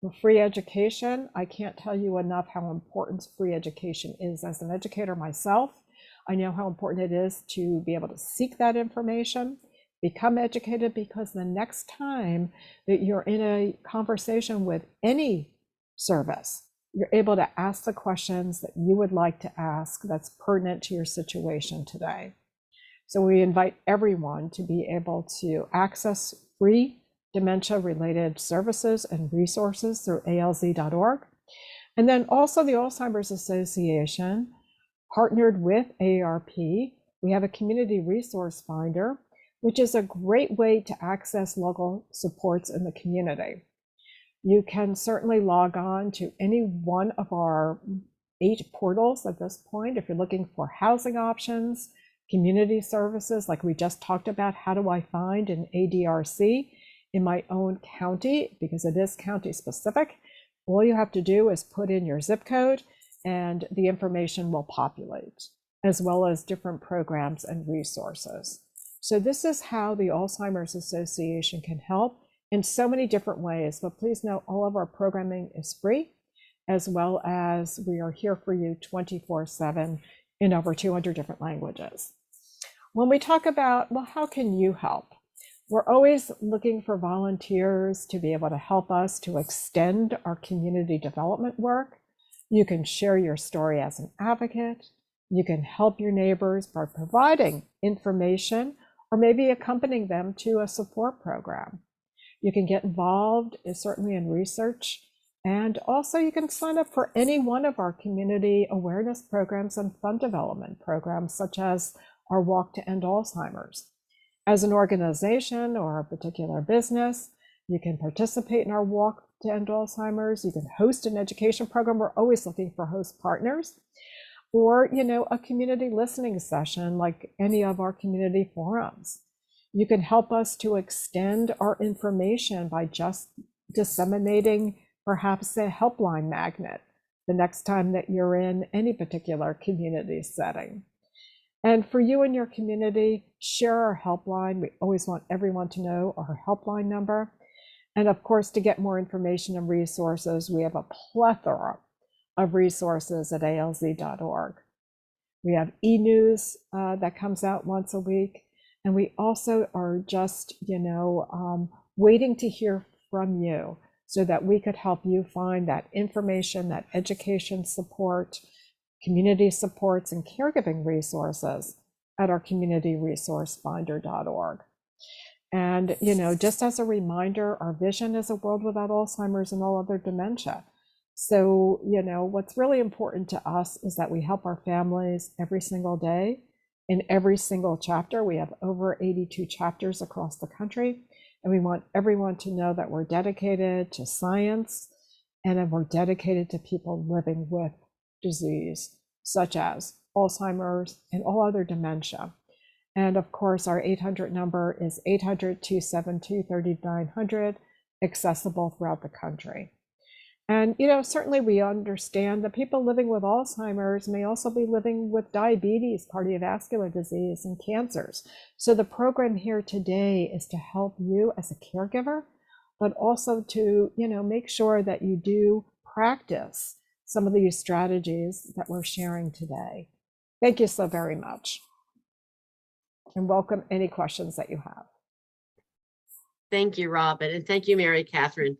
For free education, I can't tell you enough how important free education is. As an educator myself, I know how important it is to be able to seek that information, become educated, because the next time that you're in a conversation with any service, you're able to ask the questions that you would like to ask that's pertinent to your situation today. So we invite everyone to be able to access free dementia-related services and resources through alz.org. And then also the Alzheimer's Association partnered with AARP. We have a community resource finder, which is a great way to access local supports in the community. You can certainly log on to any one of our 8 portals at this point if you're looking for housing options, community services, like we just talked about. How do I find an ADRC in my own county? Because it is county specific. All you have to do is put in your zip code and the information will populate, as well as different programs and resources. So this is how the Alzheimer's Association can help in so many different ways. But please know all of our programming is free, as well as we are here for you 24/7 in over 200 different languages. When we talk about, well, how can you help? We're always looking for volunteers to be able to help us to extend our community development work. You can share your story as an advocate. You can help your neighbors by providing information or maybe accompanying them to a support program. You can get involved certainly in research, and also you can sign up for any one of our community awareness programs and fund development programs, such as our Walk to End Alzheimer's. As an organization or a particular business, you can participate in our Walk to End Alzheimer's. You can host an education program. We're always looking for host partners. Or, a community listening session like any of our community forums. You can help us to extend our information by just disseminating perhaps a helpline magnet the next time that you're in any particular community setting. And for you and your community, share our helpline. We always want everyone to know our helpline number. And of course, to get more information and resources, we have a plethora of resources at alz.org. We have e-news that comes out once a week. And we also are just, waiting to hear from you so that we could help you find that information, that education support, community supports, and caregiving resources at our communityresourcefinder.org. And, just as a reminder, our vision is a world without Alzheimer's and all other dementia. So, what's really important to us is that we help our families every single day in every single chapter. We have over 82 chapters across the country, and we want everyone to know that we're dedicated to science and that we're dedicated to people living with disease, such as Alzheimer's and all other dementia. And of course, our 800 number is 800-272-3900, accessible throughout the country. And, certainly we understand that people living with Alzheimer's may also be living with diabetes, cardiovascular disease, and cancers. So the program here today is to help you as a caregiver, but also to, make sure that you do practice some of these strategies that we're sharing today. Thank you so very much. And welcome any questions that you have. Thank you, Robin, and thank you, Mary Catherine.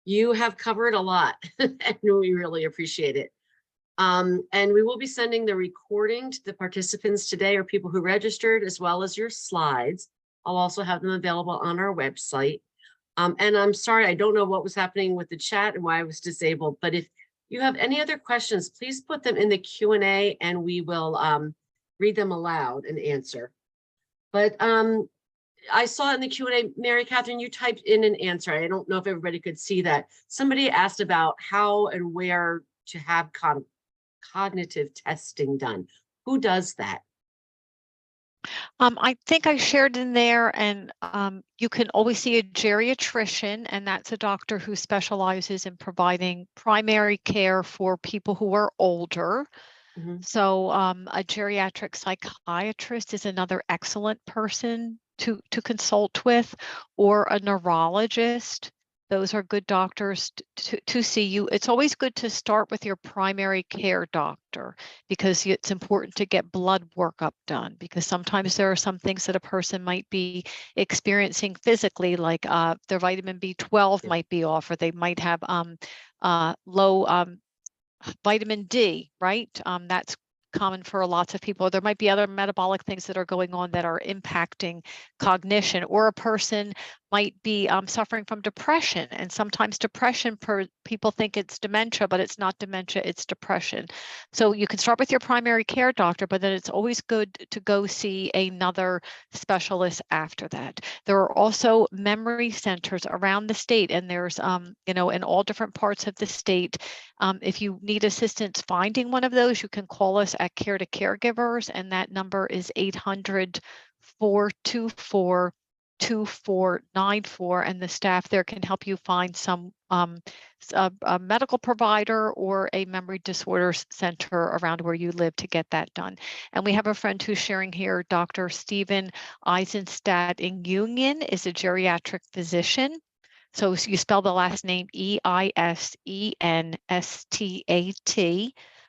You have covered a lot, and we really appreciate it. And we will be sending the recording to the participants today, or people who registered, as well as your slides. I'll also have them available on our website. And I'm sorry, I don't know what was happening with the chat and why I was disabled, but if you have any other questions, please put them in the Q&A and we will read them aloud and answer. But I saw in the Q&A, Mary Catherine, you typed in an answer. I don't know if everybody could see that. Somebody asked about how and where to have cognitive testing done. Who does that? I think I shared in there, and you can always see a geriatrician, and that's a doctor who specializes in providing primary care for people who are older. Mhm. So a geriatric psychiatrist is another excellent person to consult with, or a neurologist. Those are good doctors to see you. It's always good to start with your primary care doctor, because it's important to get blood workup done, because sometimes there are some things that a person might be experiencing physically, like their vitamin B12 might be off, or they might have low vitamin D, right? That's common for lots of people. There might be other metabolic things that are going on that are impacting cognition, or a person might be suffering from depression. And sometimes depression, people think it's dementia, but it's not dementia, it's depression. So you can start with your primary care doctor, but then it's always good to go see another specialist after that. There are also memory centers around the state, and there's, in all different parts of the state. If you need assistance finding one of those, you can call us at Care to Caregivers, and that number is 800-424-2494, and the staff there can help you find some a medical provider or a memory disorders center around where you live to get that done. And we have a friend who's sharing here, Dr. Stephen Eisenstadt in Union, is a geriatric physician. So you spell the last name Eisenstadt.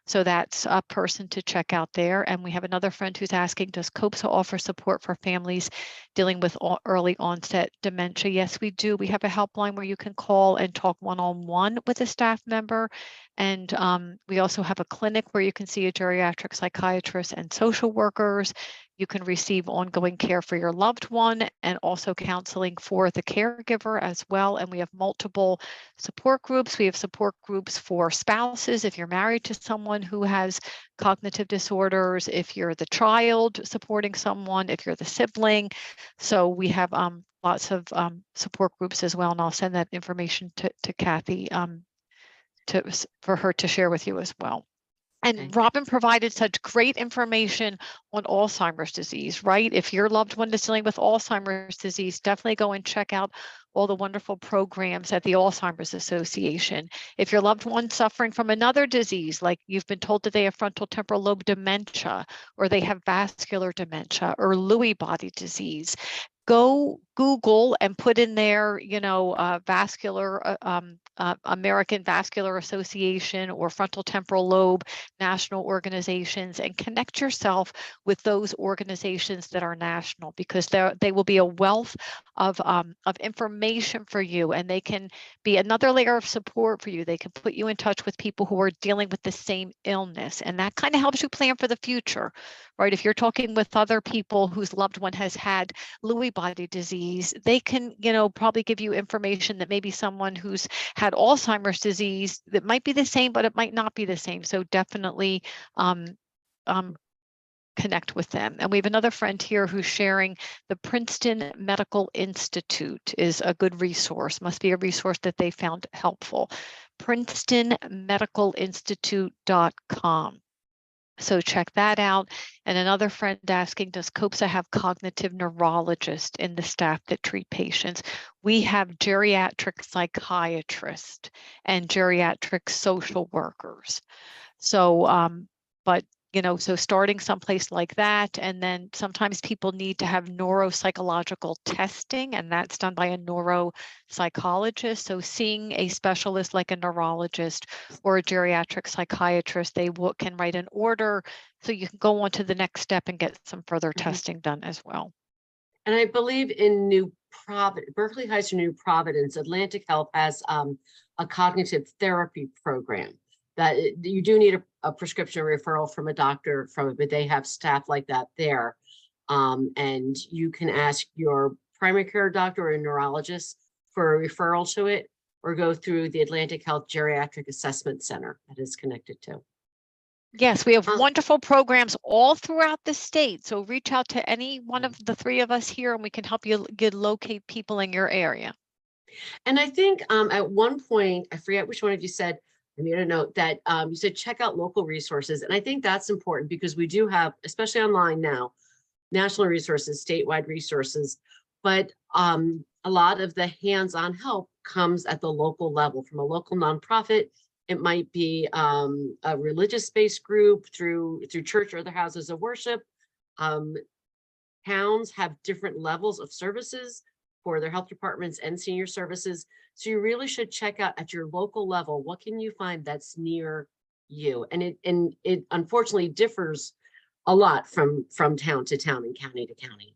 So that's a person to check out there. And we have another friend who's asking, does COPSA offer support for families dealing with early onset dementia? Yes, we do. We have a helpline where you can call and talk one-on-one with a staff member. And we also have a clinic where you can see a geriatric psychiatrist and social workers. You can receive ongoing care for your loved one, and also counseling for the caregiver as well. And we have multiple support groups. We have support groups for spouses, if you're married to someone who has cognitive disorders, if you're the child supporting someone, if you're the sibling. So we have lots of support groups as well. And I'll send that information to Kathy for her to share with you as well. And Okay. Robin provided such great information on Alzheimer's disease, right? If your loved one is dealing with Alzheimer's disease, definitely go and check out all the wonderful programs at the Alzheimer's Association. If your loved one's suffering from another disease, like you've been told that they have frontal temporal lobe dementia, or they have vascular dementia, or Lewy body disease, go Google and put in there, American Vascular Association or frontal temporal lobe national organizations, and connect yourself with those organizations that are national, because they will be a wealth of information for you, and they can be another layer of support for you. They can put you in touch with people who are dealing with the same illness, and that kind of helps you plan for the future, right? If you're talking with other people whose loved one has had Lewy body disease, they can, probably give you information that maybe someone who's had Alzheimer's disease that might be the same, but it might not be the same. So definitely connect with them. And we have another friend here who's sharing the Princeton Medical Institute is a good resource, must be a resource that they found helpful. PrincetonMedicalInstitute.com. So check that out. And another friend asking, does COPSA have cognitive neurologists in the staff that treat patients? We have geriatric psychiatrists and geriatric social workers. So, but so starting someplace like that, and then sometimes people need to have neuropsychological testing, and that's done by a neuropsychologist. So seeing a specialist like a neurologist or a geriatric psychiatrist, they can write an order so you can go on to the next step and get some further testing done as well. And I believe in Berkeley Heights or New Providence, Atlantic Health has a cognitive therapy program that you do need a prescription referral from a doctor from it, but they have staff like that there. And you can ask your primary care doctor or a neurologist for a referral to it, or go through the Atlantic Health Geriatric Assessment Center that is connected to. Yes, we have wonderful programs all throughout the state. So reach out to any one of the three of us here and we can help you locate people in your area. And I think at one point, I forget which one of you said, I made a note that you said check out local resources. And I think that's important because we do have, especially online now, national resources, statewide resources, but a lot of the hands-on help comes at the local level from a local nonprofit. It might be a religious-based group through church or other houses of worship. Towns have different levels of services for their health departments and senior services. So you really should check out at your local level, what can you find that's near you? And it unfortunately differs a lot from town to town and county to county.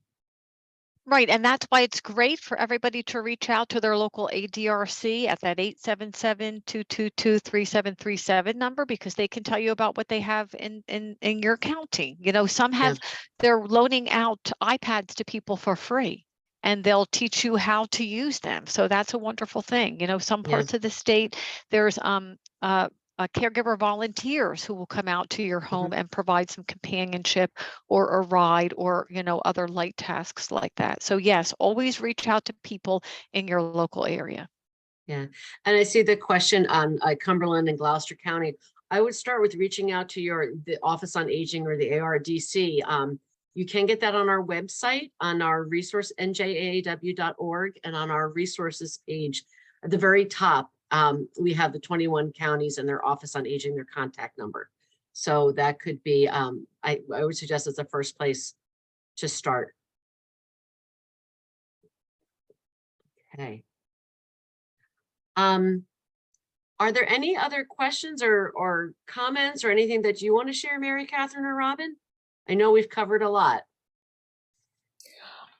Right, and that's why it's great for everybody to reach out to their local ADRC at that 877-222-3737 number, because they can tell you about what they have in your county. Some have, they're loaning out iPads to people for free, and they'll teach you how to use them. So that's a wonderful thing. Some parts of the state, there's caregiver volunteers who will come out to your home and provide some companionship or a ride or, other light tasks like that. So yes, always reach out to people in your local area. Yeah. And I see the question on Cumberland and Gloucester County. I would start with reaching out to the Office on Aging or the ARDC. You can get that on our website, on our resource, njaaw.org, and on our resources page at the very top. We have the 21 counties and their Office on Aging, their contact number. So that could be, I would suggest it's the first place to start. Okay. Are there any other questions or comments or anything that you want to share, Mary Catherine or Robin? I know we've covered a lot.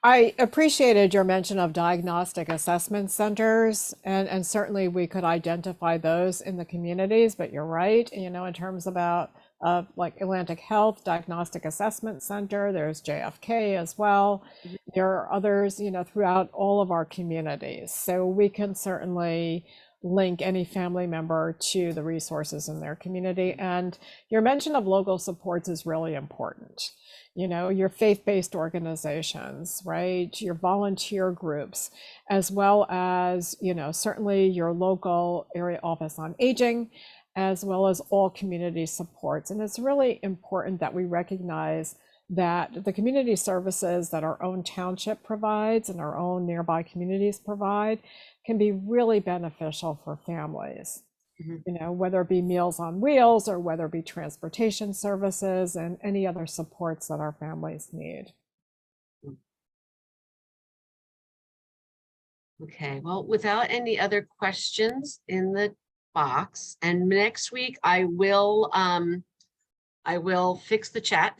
I appreciated your mention of diagnostic assessment centers, and certainly we could identify those in the communities, but you're right, in terms about like Atlantic Health Diagnostic Assessment Center, there's JFK as well. There are others, throughout all of our communities. So we can certainly link any family member to the resources in their community. And your mention of local supports is really important. Your faith-based organizations, right? Your volunteer groups, as well as, certainly your local area Office on Aging, as well as all community supports. And it's really important that we recognize that the community services that our own township provides and our own nearby communities provide can be really beneficial for families. Whether it be Meals on Wheels or whether it be transportation services and any other supports that our families need. Okay, well, without any other questions in the box, and next week I will fix the chat.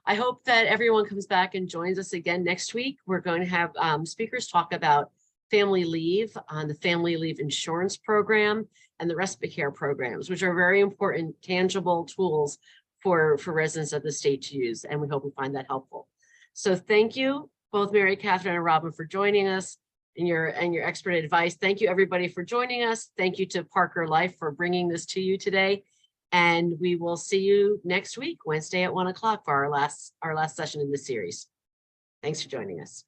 I hope that everyone comes back and joins us again next week. We're going to have speakers talk about family leave on the family leave insurance program and the respite care programs, which are very important, tangible tools for residents of the state to use, and we hope we find that helpful. So thank you, both Mary Catherine and Robin, for joining us and your expert advice. Thank you, everybody, for joining us. Thank you to Parker Life for bringing this to you today. And we will see you next week, Wednesday at 1 o'clock for our last session in this series. Thanks for joining us.